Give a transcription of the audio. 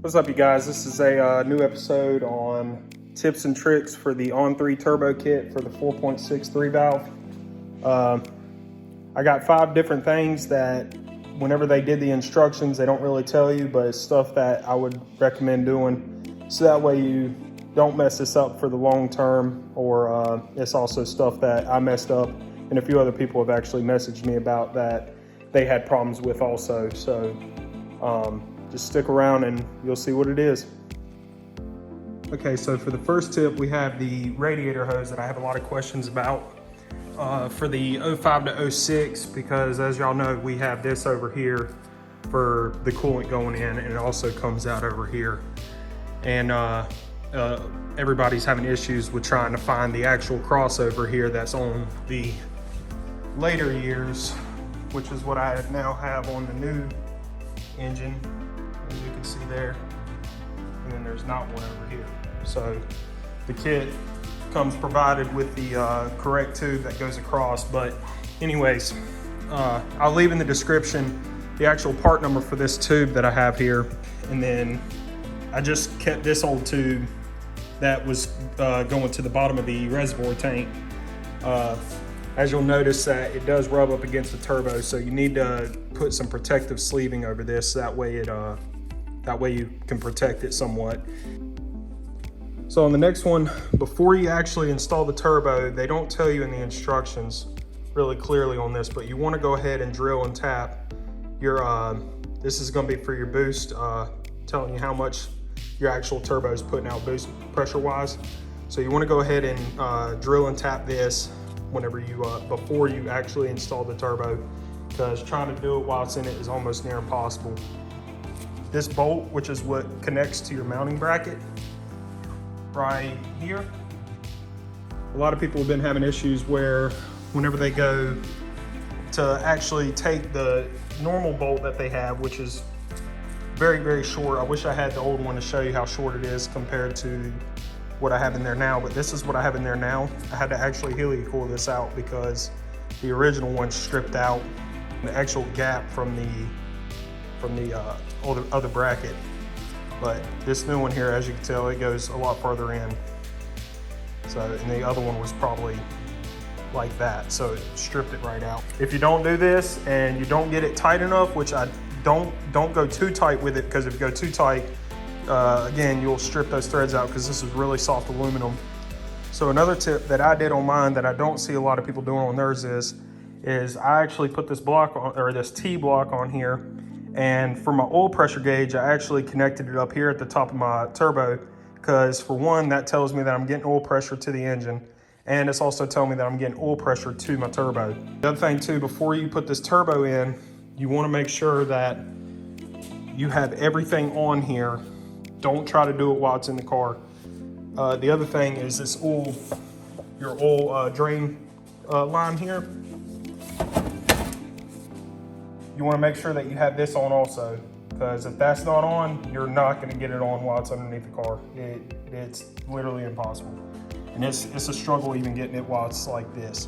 What's up, you guys? This is a new episode on tips and tricks for the On3 turbo kit for the 4.63 valve. I got 5 different things that whenever they did the instructions, they don't really tell you, but it's stuff that I would recommend doing. So that way you don't mess this up for the long term, or it's also stuff that I messed up and a few other people have actually messaged me about that they had problems with also. So just stick around and you'll see what it is. Okay, so for the first tip, we have the radiator hose that I have a lot of questions about for the 05 to 06, because as y'all know, we have this over here for the coolant going in, and it also comes out over here. And everybody's having issues with trying to find the actual crossover here that's on the later years, which is what I now have on the new engine, as you can see there. And then there's not one over here. So the kit comes provided with the correct tube that goes across. But anyways, I'll leave in the description the actual part number for this tube that I have here. And then I just kept this old tube that was going to the bottom of the reservoir tank. As you'll notice that it does rub up against the turbo, so you need to put some protective sleeving over this. That way you can protect it somewhat. So on the next one, before you actually install the turbo, they don't tell you in the instructions really clearly on this, but you want to go ahead and drill and tap your, this is going to be for your boost, telling you how much your actual turbo is putting out boost pressure wise. So you want to go ahead and drill and tap this whenever you, before you actually install the turbo, because trying to do it while it's in it is almost near impossible. This bolt, which is what connects to your mounting bracket right here, a lot of people have been having issues where whenever they go to actually take the normal bolt that they have, which is very, very short. I wish I had the old one to show you how short it is compared to what I have in there now, but this is what I have in there now. I had to actually helicoil this out because the original one stripped out the actual gap from the other bracket. But this new one here, as you can tell, it goes a lot farther in. So, and the other one was probably like that, so it stripped it right out. If you don't do this and you don't get it tight enough, which I don't go too tight with it, because if you go too tight, again, you'll strip those threads out, because this is really soft aluminum. So another tip that I did on mine that I don't see a lot of people doing on theirs is I actually put this block on, or this T block on here, and for my oil pressure gauge, I actually connected it up here at the top of my turbo, because for one, that tells me that I'm getting oil pressure to the engine, and it's also telling me that I'm getting oil pressure to my turbo. The other thing too, before you put this turbo in, you want to make sure that you have everything on here. Don't try to do it while it's in the car. The other thing is this oil, your oil drain line here. You want to make sure that you have this on also, because if that's not on, you're not going to get it on while it's underneath the car. It's literally impossible. And it's a struggle even getting it while it's like this.